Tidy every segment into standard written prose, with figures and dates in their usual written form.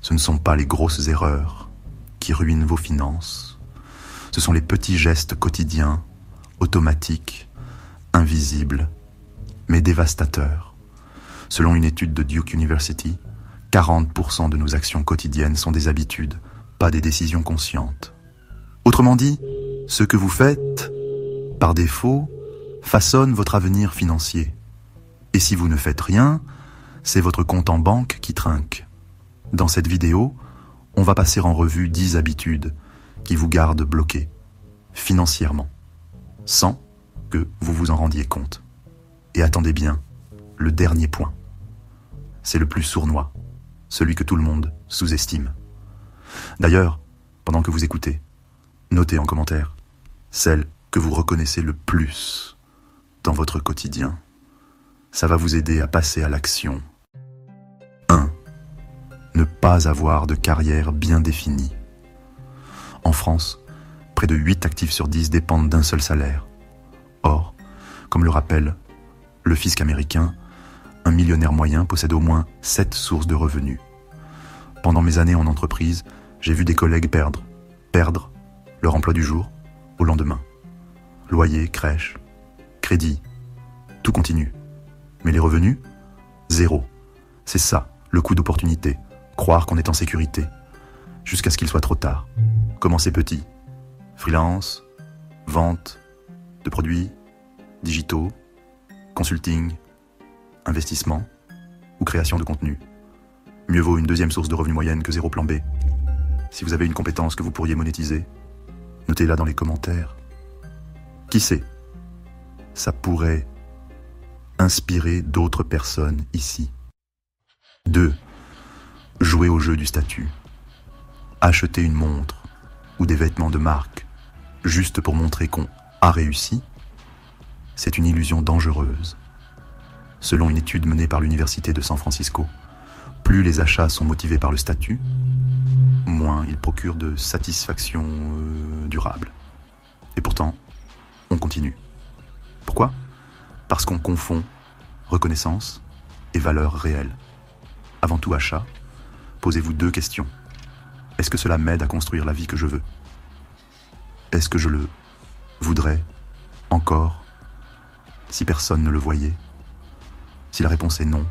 Ce ne sont pas les grosses erreurs qui ruinent vos finances. Ce sont les petits gestes quotidiens, automatiques, invisibles, mais dévastateurs. Selon une étude de Duke University, 40% de nos actions quotidiennes sont des habitudes, pas des décisions conscientes. Autrement dit, ce que vous faites, par défaut, façonne votre avenir financier. Et si vous ne faites rien, c'est votre compte en banque qui trinque. Dans cette vidéo, on va passer en revue 10 habitudes qui vous gardent bloqué, financièrement, sans que vous vous en rendiez compte. Et attendez bien, le dernier point. C'est le plus sournois, celui que tout le monde sous-estime. D'ailleurs, pendant que vous écoutez, notez en commentaire celle que vous reconnaissez le plus dans votre quotidien. Ça va vous aider à passer à l'action. 1. Ne pas avoir de carrière bien définie. En France, près de 8 actifs sur 10 dépendent d'un seul salaire. Or, comme le rappelle le fisc américain, un millionnaire moyen possède au moins 7 sources de revenus. Pendant mes années en entreprise, j'ai vu des collègues perdre leur emploi du jour au lendemain. Loyer, crèche, crédit, tout continue. Mais les revenus, zéro. C'est ça, le coût d'opportunité. Croire qu'on est en sécurité. Jusqu'à ce qu'il soit trop tard. Commencez petit. Freelance, vente de produits, digitaux, consulting, investissement ou création de contenu. Mieux vaut une deuxième source de revenus moyenne que zéro plan B. Si vous avez une compétence que vous pourriez monétiser, notez-la dans les commentaires. Qui sait, ça pourrait inspirer d'autres personnes ici. 2. Jouer au jeu du statut. Acheter une montre ou des vêtements de marque juste pour montrer qu'on a réussi, c'est une illusion dangereuse. Selon une étude menée par l'Université de San Francisco, plus les achats sont motivés par le statut, moins ils procurent de satisfaction durable. Et pourtant, on continue. Pourquoi ? Parce qu'on confond reconnaissance et valeur réelle. Avant tout achat, posez-vous 2 questions. Est-ce que cela m'aide à construire la vie que je veux ? Est-ce que je le voudrais encore si personne ne le voyait ? Si la réponse est non,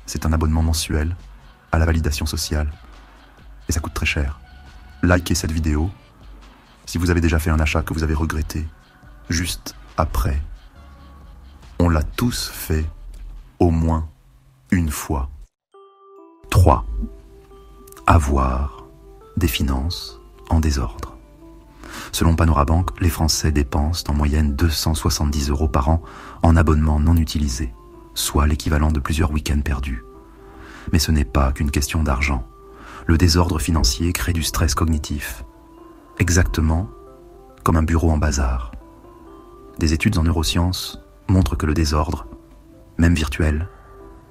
c'est un abonnement mensuel à la validation sociale et ça coûte très cher. Likez cette vidéo si vous avez déjà fait un achat que vous avez regretté juste après. On l'a tous fait au moins une fois. 3. Avoir des finances en désordre. Selon Panorabank, les Français dépensent en moyenne 270 € par an en abonnements non utilisés, soit l'équivalent de plusieurs week-ends perdus. Mais ce n'est pas qu'une question d'argent. Le désordre financier crée du stress cognitif, exactement comme un bureau en bazar. Des études en neurosciences montrent que le désordre, même virtuel,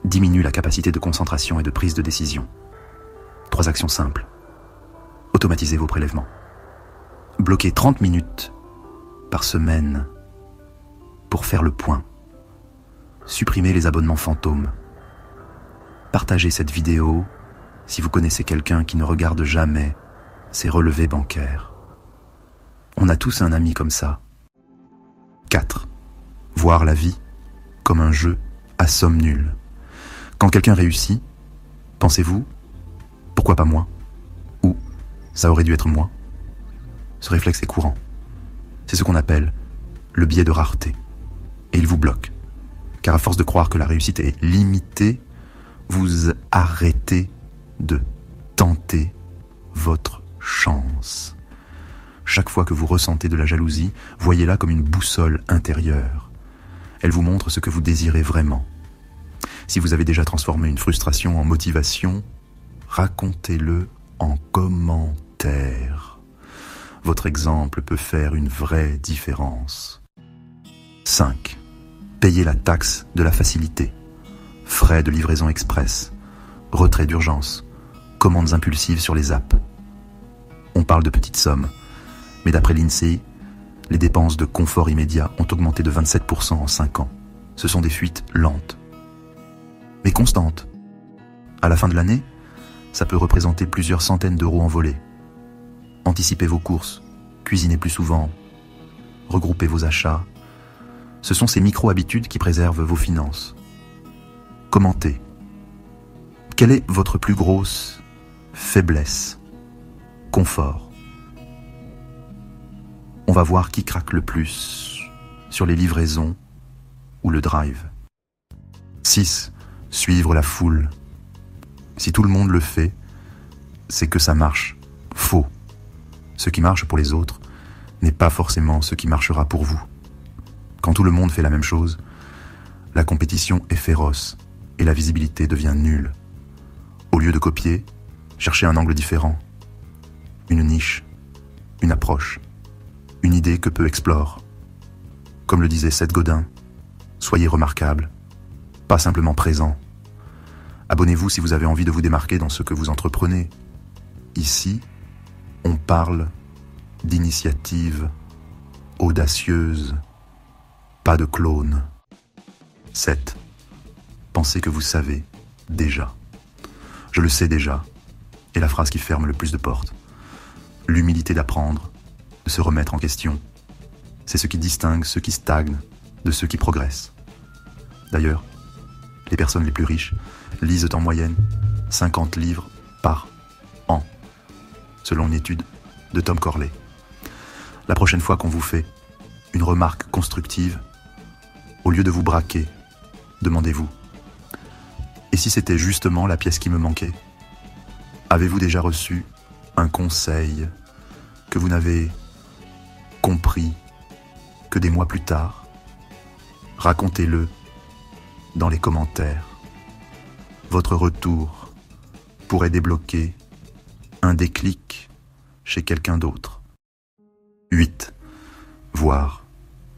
diminue la capacité de concentration et de prise de décision. 3 actions simples. Automatisez vos prélèvements. Bloquez 30 minutes par semaine pour faire le point. Supprimez les abonnements fantômes. Partagez cette vidéo si vous connaissez quelqu'un qui ne regarde jamais ses relevés bancaires. On a tous un ami comme ça. 4. Voir la vie comme un jeu à somme nulle. Quand quelqu'un réussit, pensez-vous « pourquoi pas moi ?» ou « ça aurait dû être moi ?» Ce réflexe est courant. C'est ce qu'on appelle le biais de rareté. Et il vous bloque. Car à force de croire que la réussite est limitée, vous arrêtez de tenter votre chance. Chaque fois que vous ressentez de la jalousie, voyez-la comme une boussole intérieure. Elle vous montre ce que vous désirez vraiment. Si vous avez déjà transformé une frustration en motivation, racontez-le en commentaire. Votre exemple peut faire une vraie différence. 5. Payez la taxe de la facilité. Frais de livraison express, retrait d'urgence, commandes impulsives sur les apps. On parle de petites sommes, mais d'après l'INSEE, les dépenses de confort immédiat ont augmenté de 27% en 5 ans. Ce sont des fuites lentes, mais constantes. À la fin de l'année, ça peut représenter plusieurs centaines d'euros envolés. Anticipez vos courses, cuisinez plus souvent, regroupez vos achats. Ce sont ces micro-habitudes qui préservent vos finances. Commentez. Quelle est votre plus grosse faiblesse? Confort. On va voir qui craque le plus sur les livraisons ou le drive. 6. Suivre la foule. Si tout le monde le fait, c'est que ça marche. Faux. Ce qui marche pour les autres n'est pas forcément ce qui marchera pour vous. Quand tout le monde fait la même chose, la compétition est féroce et la visibilité devient nulle. Au lieu de copier, cherchez un angle différent, une niche, une approche, une idée que peu explore. Comme le disait Seth Godin, soyez remarquable, pas simplement présent. Abonnez-vous si vous avez envie de vous démarquer dans ce que vous entreprenez. Ici, on parle d'initiative audacieuse, pas de clone. 7. Pensez que vous savez déjà. Je le sais déjà, est la phrase qui ferme le plus de portes. L'humilité d'apprendre, de se remettre en question, c'est ce qui distingue ceux qui stagnent de ceux qui progressent. D'ailleurs, les personnes les plus riches lisent en moyenne 50 livres par an, selon une étude de Tom Corley. La prochaine fois qu'on vous fait une remarque constructive, au lieu de vous braquer, demandez-vous: et si c'était justement la pièce qui me manquait? Avez-vous déjà reçu un conseil que vous n'avez compris que des mois plus tard? Racontez-le dans les commentaires. Votre retour pourrait débloquer un déclic chez quelqu'un d'autre. 8. Voir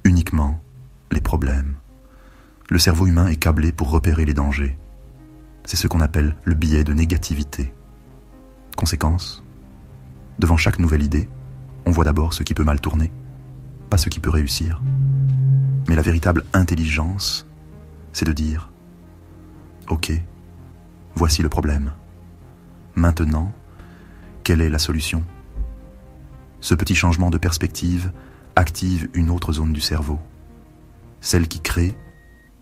uniquement les problèmes. Le cerveau humain est câblé pour repérer les dangers. C'est ce qu'on appelle le biais de négativité. Conséquence, devant chaque nouvelle idée, on voit d'abord ce qui peut mal tourner, pas ce qui peut réussir. Mais la véritable intelligence, c'est de dire: ok, voici le problème. Maintenant, quelle est la solution? Ce petit changement de perspective active une autre zone du cerveau, celle qui crée,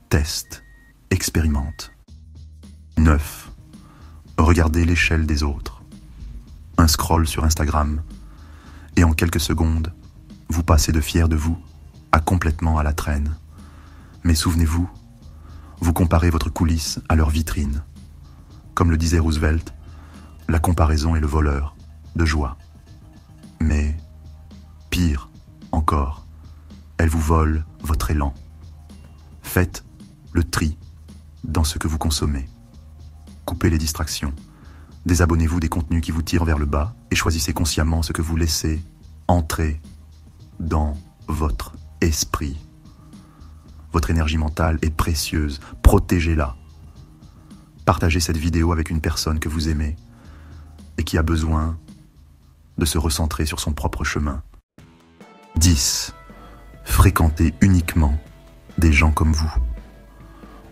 teste, expérimente. 9. Regardez l'échelle des autres. Un scroll sur Instagram, et en quelques secondes, vous passez de fier de vous à complètement à la traîne. Mais souvenez-vous, vous comparez votre coulisse à leur vitrine. Comme le disait Roosevelt, la comparaison est le voleur de joie. Mais, pire encore, elle vous vole votre élan. Faites le tri dans ce que vous consommez. Coupez les distractions. Désabonnez-vous des contenus qui vous tirent vers le bas et choisissez consciemment ce que vous laissez entrer dans votre esprit. Votre énergie mentale est précieuse, protégez-la. Partagez cette vidéo avec une personne que vous aimez et qui a besoin de se recentrer sur son propre chemin. 10. Fréquentez uniquement des gens comme vous.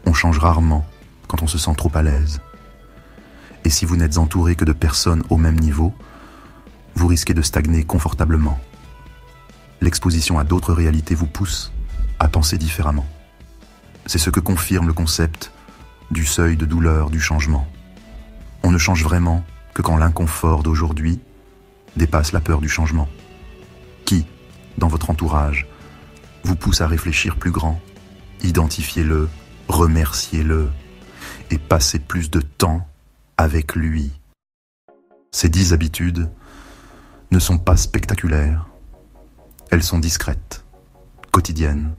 On change rarement quand on se sent trop à l'aise. Et si vous n'êtes entouré que de personnes au même niveau, vous risquez de stagner confortablement. L'exposition à d'autres réalités vous pousse à penser différemment. C'est ce que confirme le concept du seuil de douleur du changement. On ne change vraiment que quand l'inconfort d'aujourd'hui dépasse la peur du changement. Qui, dans votre entourage, vous pousse à réfléchir plus grand? Identifiez-le, remerciez-le et passez plus de temps avec lui. Ces 10 habitudes ne sont pas spectaculaires. Elles sont discrètes, quotidiennes,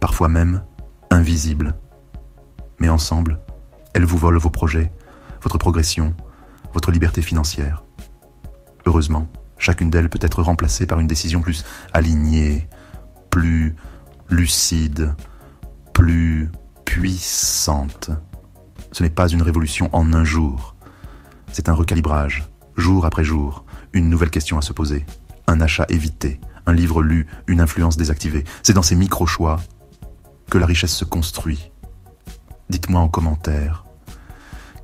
parfois même invisibles. Mais ensemble, elles vous volent vos projets, votre progression, votre liberté financière. Heureusement, chacune d'elles peut être remplacée par une décision plus alignée, plus lucide, plus puissante. Ce n'est pas une révolution en un jour. C'est un recalibrage, jour après jour, une nouvelle question à se poser, un achat évité, un livre lu, une influence désactivée. C'est dans ces micro-choix que la richesse se construit. Dites-moi en commentaire,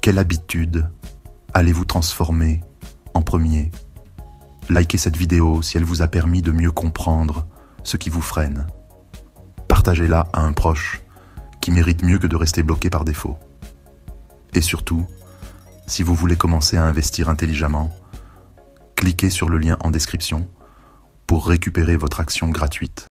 quelle habitude allez vous transformer en premier. Likez cette vidéo si elle vous a permis de mieux comprendre ce qui vous freine. Partagez-la à un proche qui mérite mieux que de rester bloqué par défaut. Et surtout, si vous voulez commencer à investir intelligemment, cliquez sur le lien en description pour récupérer votre action gratuite.